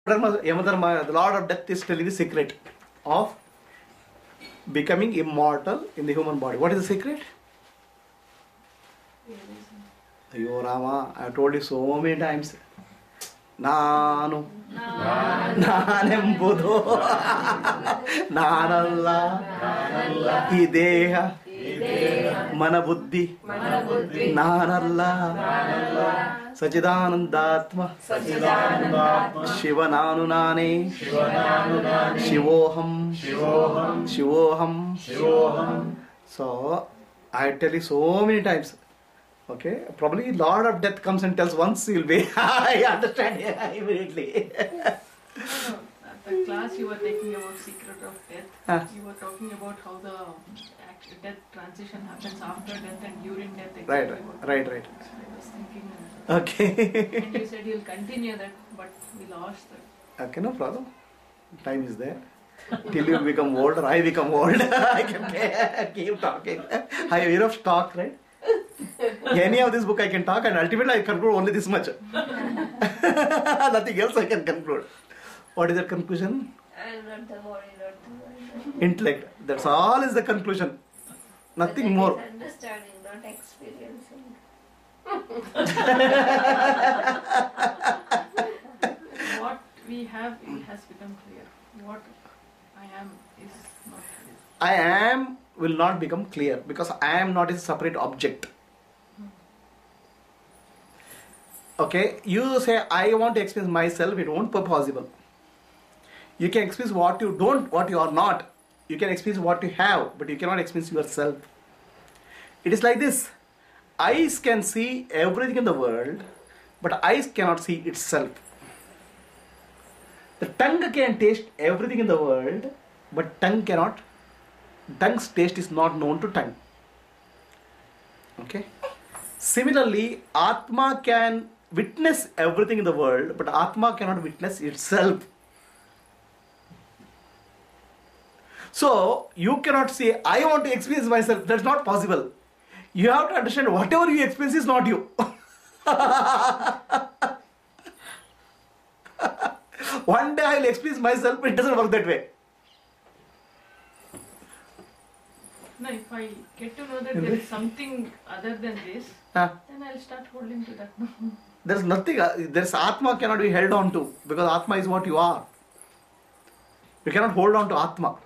Yamadharma, the Lord of Death, is telling the secret of becoming immortal in the human body. What is the secret? Ayo Rama, I have told you so many times. Nanu Nanembudu Nanalla Ideha Manabuddhi Nanalla Sachidanandatma Shivananu Nane Shivoham. So I tell you so many times. Okay, probably Lord of Death comes and tells once, you'll be I understand immediately. No, the class you were taking about secret of death, you were talking about how the death transition happens after death and during death. Right. So I was thinking. Okay. And you said you'll continue that, but we lost that. Okay, no problem. Time is there. Till you become old or I become old, I can keep talking. I have enough talk, right? Any of this book I can talk, and ultimately I conclude only this much. Nothing else I can conclude. What is the conclusion? I am not the body, not the mind. Intellect. That's all is the conclusion. Nothing more. It is understanding, not experiencing. What we have, it has become clear. What I am is not clear. I am will not become clear because I am not a separate object. Okay, you say I want to experience myself, it won't be possible. You can experience what you don't, what you are not. You can experience what you have, but you cannot experience yourself. It is like this. Eyes can see everything in the world, but eyes cannot see itself. The tongue can taste everything in the world, but tongue cannot. Tongue's taste is not known to tongue. Okay. Similarly, Atma can witness everything in the world, but Atma cannot witness itself. So, you cannot say, I want to experience myself. That's not possible. You have to understand whatever you experience is not you. One day I will experience myself, but it doesn't work that way. No, if I get to know that there is something other than this, Huh? then I'll start holding to that. There's nothing, there's Atma cannot be held on to because Atma is what you are. You cannot hold on to Atma.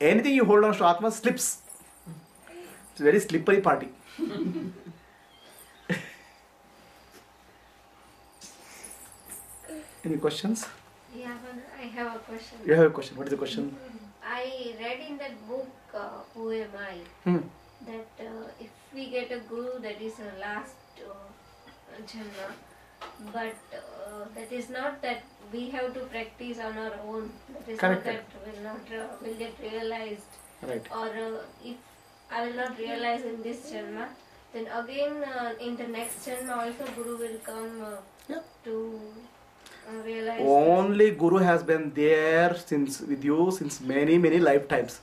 Anything you hold on to Atma slips. It's a very slippery party. Any questions? Yeah, but I have a question. You have a question. What is the question? I read in that book, Who Am I? That if we get a guru, that is a last janma. But that is not that we have to practice on our own. That is Correct. not that will get realized. Right. Or if I will not realize in this janma, then again in the next janma also guru will come to realize. Only Guru has been there with you since many lifetimes.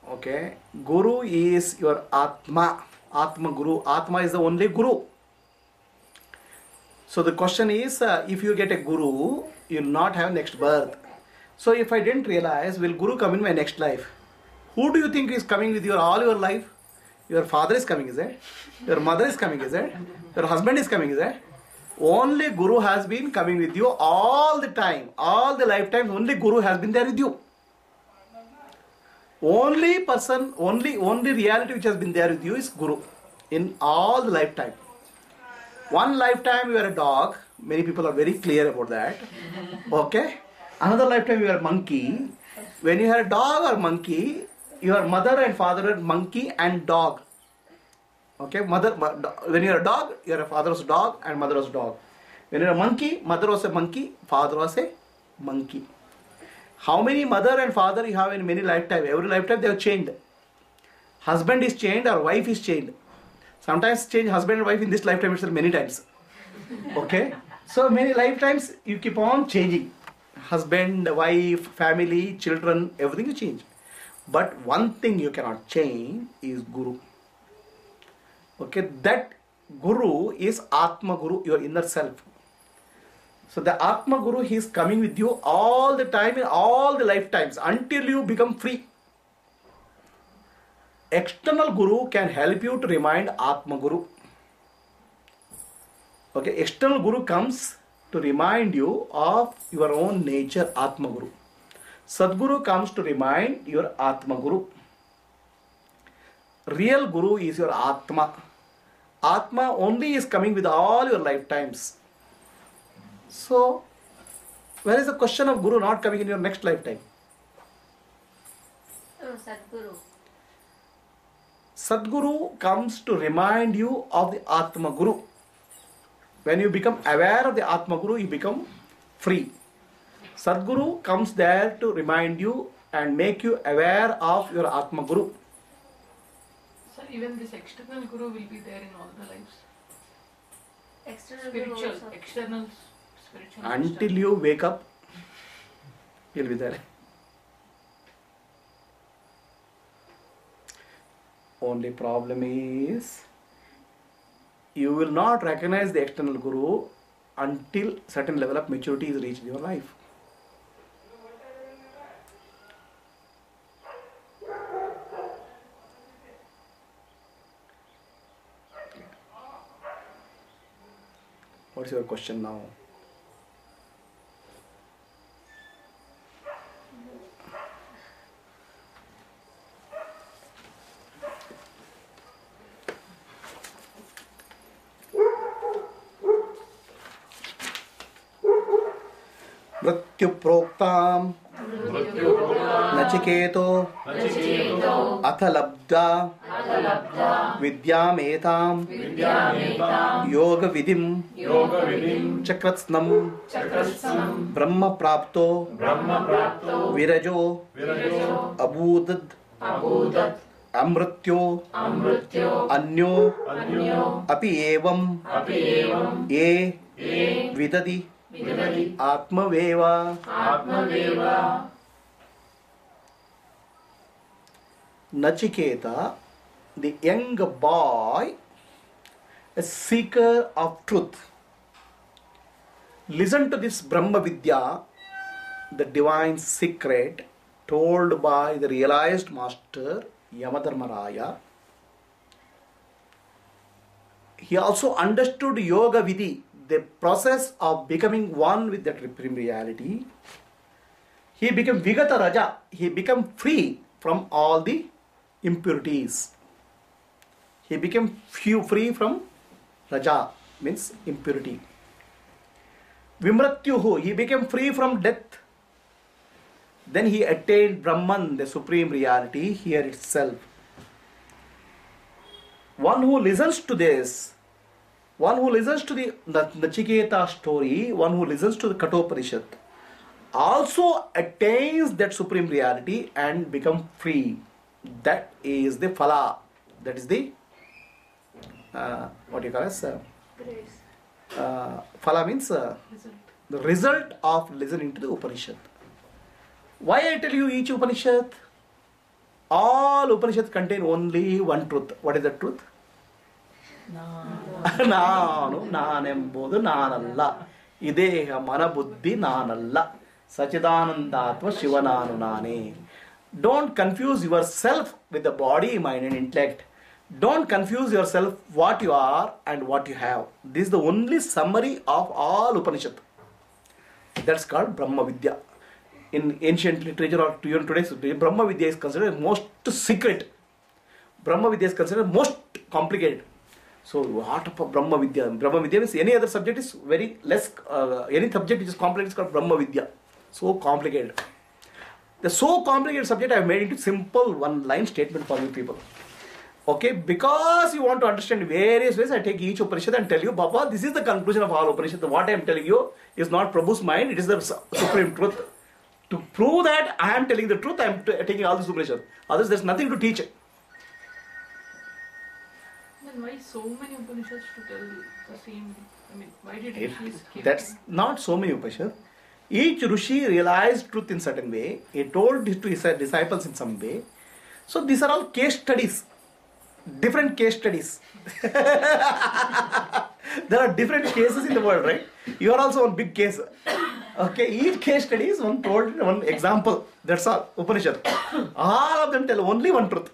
Okay. Guru is your Atma. Atma Guru. Atma is the only Guru. So the question is, if you get a Guru, you will not have next birth. So if I didn't realize, will Guru come in my next life? Who do you think is coming with you all your life? Your father is coming, is it? Your mother is coming, is it? Your husband is coming, is it? Only Guru has been coming with you all the time. All the lifetimes, only Guru has been there with you. Only person, only reality which has been there with you is Guru in all the lifetime. One lifetime you are a dog. Many people are very clear about that. Okay. Another lifetime you are a monkey. When you are a dog or monkey, your mother and father are monkey and dog. Okay. When you are a dog, your father was dog and mother was dog. When you are a monkey, mother was a monkey, father was a monkey. How many mother and father you have in many lifetimes? Every lifetime they have changed. Husband is changed or wife is changed. Sometimes change husband and wife in this lifetime itself many times. Okay? So many lifetimes you keep on changing. Husband, wife, family, children, everything you change. But one thing you cannot change is Guru. Okay, that Guru is Atma Guru, your inner self. So the Atma Guru, he is coming with you all the time in all the lifetimes until you become free. External Guru can help you to remind Atma Guru. Okay, external Guru comes to remind you of your own nature, Atma Guru. Sadguru comes to remind your Atma Guru. Real Guru is your Atma. Atma only is coming with all your lifetimes. So, where is the question of Guru not coming in your next lifetime? Oh, Sadguru. Sadguru comes to remind you of the Atma Guru. When you become aware of the Atma Guru, you become free. Sadguru comes there to remind you and make you aware of your Atma Guru. So even this external guru will be there in all the lives. External Guru Spiritual, also. external, spiritual. Until external. you wake up, he'll be there. Only problem is, you will not recognize the external Guru until certain level of maturity is reached in your life. What's your question now? मृत्यु प्रोक्ताम नचिकेतो अथ लब्धा विद्यामेताम योग विधिम चक्रत्स्नम ब्रह्म प्राप्तो विरजो अबूदत् अमृत्यो अन्यो अपि एवं ये विदति आत्मवेवा. Nachiketa, the young boy, a seeker of truth. Listen to this Brahma Vidya, the divine secret told by the realized master Yamadharmaraya. He also understood Yoga Vidhi, the process of becoming one with that supreme reality. He became Vigata Raja, he became free from all the impurities. He became free from Raja, means impurity. Vimratyuhu, he became free from death. Then he attained Brahman, the supreme reality, here itself. One who listens to this, one who listens to the Nachiketa story, one who listens to the Kathopanishad, also attains that supreme reality and become free. That is the phala. That is the what do you call it? Grace. Phala means Result. the result of listening to the Upanishad. Why I tell you each Upanishad? All Upanishads contain only one truth. What is that truth? ನಾನು ನಾನೆಂಬುದು ನಾನಲ್ಲ, ಇದೇಹ ಮನ ಬುದ್ಧಿ ನಾನಲ್ಲ, ಸಚಿದಾನಂದಾತ್ಮ ಶಿವನಾನು ನಾನೇ. Don't confuse yourself with the body, mind and intellect. Don't confuse yourself what you are and what you have. This is the only summary of all Upanishad. That's called Brahma Vidya. In ancient literature or even today's Brahma Vidya is considered most secret. Brahma Vidya is considered most complicated. So what of Brahma Vidya? Brahma Vidya means any other subject is very less, any subject which is complicated is called Brahma Vidya. So complicated. The so complicated subject I have made into simple one-line statement for you people. Okay, because you want to understand various ways, I take each Upanishad and tell you, Baba, this is the conclusion of all Upanishad. What I am telling you is not Prabhu's mind, it is the supreme truth. To prove that I am telling the truth, I am taking all this Upanishad. Others, there is nothing to teach. Then why so many Upanishads to tell the same? I mean, why did Rishis keep That's not so many Upanishads. Each Rishi realized truth in certain way. He told it to his disciples in some way. So these are all case studies. different case studies. There are different cases in the world, right? You are also one big case. Okay, each case study is one told, one example. That's all. Upanishad. All of them tell only one truth.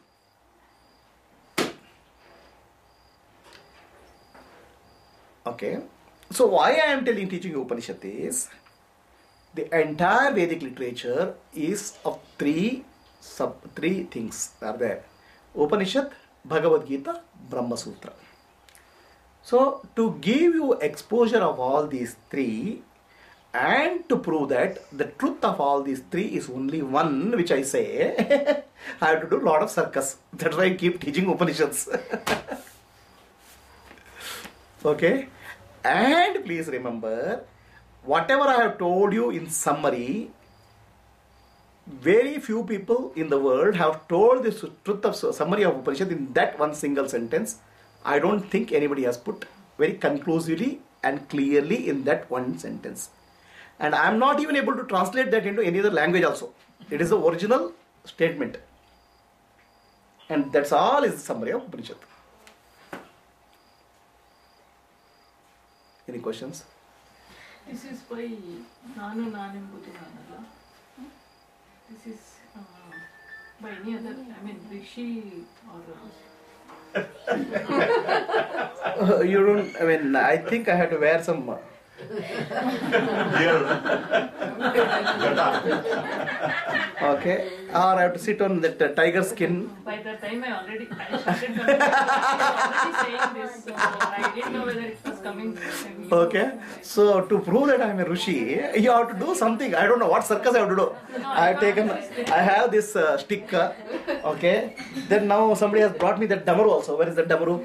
Okay. So why I am teaching you Upanishad is the entire Vedic literature is of three things are there. Upanishad, Bhagavad Gita, Brahma Sutra. So to give you exposure of all these three and to prove that the truth of all these three is only one, which I say, I have to do a lot of circus. That's why I keep teaching Upanishads. Okay? And please remember, whatever I have told you in summary, very few people in the world have told this truth of summary of Upanishad in that one single sentence. I don't think anybody has put very conclusively and clearly in that one sentence. And I am not even able to translate that into any other language also. It is the original statement. And that's all is the summary of Upanishad. Any questions? This is by Nanu Nanembudu Nanala. This is by any other, I mean, Rishi or... You don't, I mean, I think I have to wear some... Okay, or I have to sit on that tiger skin. By that time I started coming. I was already saying this, so I didn't know whether it was coming from you. Okay, so to prove that I am a Rishi, you have to do something. I don't know what circus I have to do. I have this stick, okay. Then now somebody has brought me that damaru also. Where is that damaru?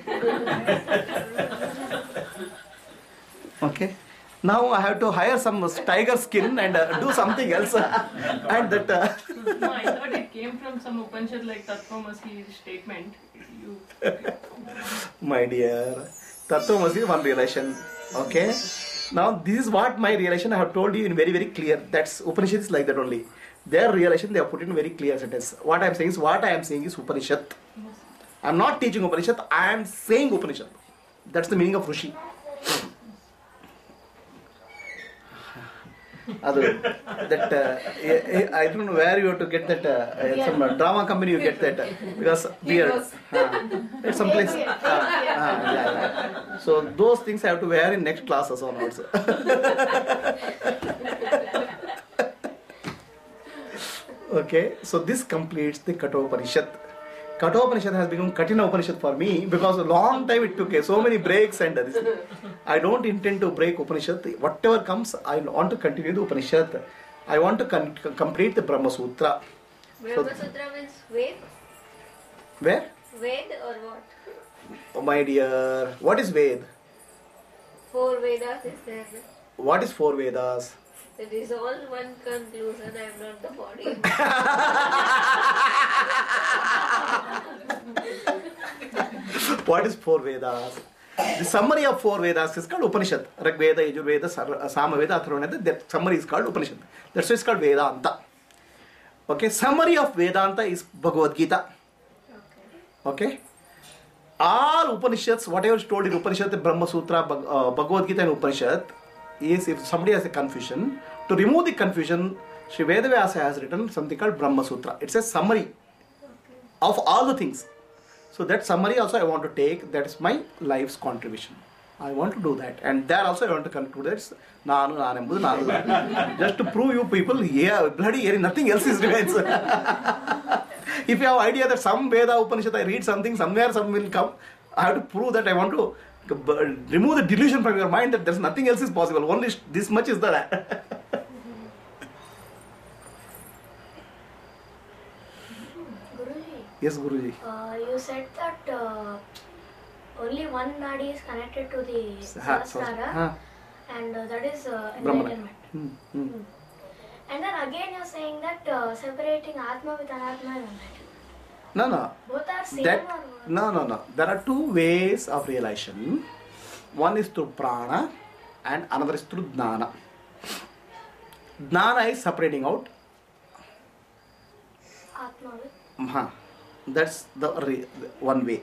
Okay. Now I have to hire some tiger skin and do something else. And that. No, I thought it came from some Upanishad like Tattvamasi statement. My dear, Tattvamasi is one realization. Okay. Now this is what my realization I have told you in very, very clear. That's Upanishad is like that only. Their realization they have put in very clear sentence. What I am saying is Upanishad. I am not teaching Upanishad. I am saying Upanishad. That's the meaning of Rishi. That I don't know where you have to get that. Some drama company you get that because beard. It's someplace. Yeah. So those things I have to wear in next classes onwards. Okay. So this completes the Kathopanishad. Kathopanishad has become Katina Upanishad for me because a long time it took so many breaks and this. I don't intend to break Upanishad. Whatever comes, I want to continue the Upanishad. I want to complete the Brahma Sutra. Brahma Sutra means Ved? Where? Ved or what? Oh my dear, what is Ved? 4 Vedas is there. What is 4 Vedas? It is all one conclusion. I am not the body. What is 4 Vedas? The summary of 4 Vedas is called Upanishad. Rig Veda, Yajur Veda, Samaveda, Atharvaveda. That summary is called Upanishad. That's why it's called Vedanta. Okay, summary of Vedanta is Bhagavad Gita. Okay. All Upanishads, whatever is told in Upanishad, the Brahma Sutra, Bhagavad Gita and Upanishad, is if somebody has a confusion, to remove the confusion, Sri Vedavyasa has written something called Brahma Sutra. It's a summary of all the things. So that summary also I want to take, that is my life's contribution. I want to do that. And there also I want to conclude that it's Nanu Nanembudu Nanu. Just to prove you people, yeah, bloody hearing, nothing else is remains. If you have idea that some Veda Upanishad I read something, somewhere some will come, I have to prove that I want to remove the delusion from your mind that there's nothing else is possible. Only this much is there. Guruji. Yes, Guruji. You said that only one nadi is connected to the Sahasrara, and that is enlightenment. And then again you're saying that separating Atma with Anatma is enlightenment. No. Both are same That, or what? no. There are two ways of realization. One is through prana and another is through jnana. Jnana is separating out. Atma with? That's the one way.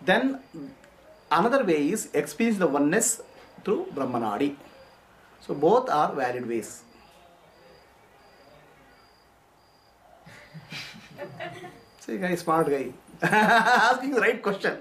Then another way is experience the oneness through Brahmanadi. So both are valid ways. See, guy, smart guy, asking the right question.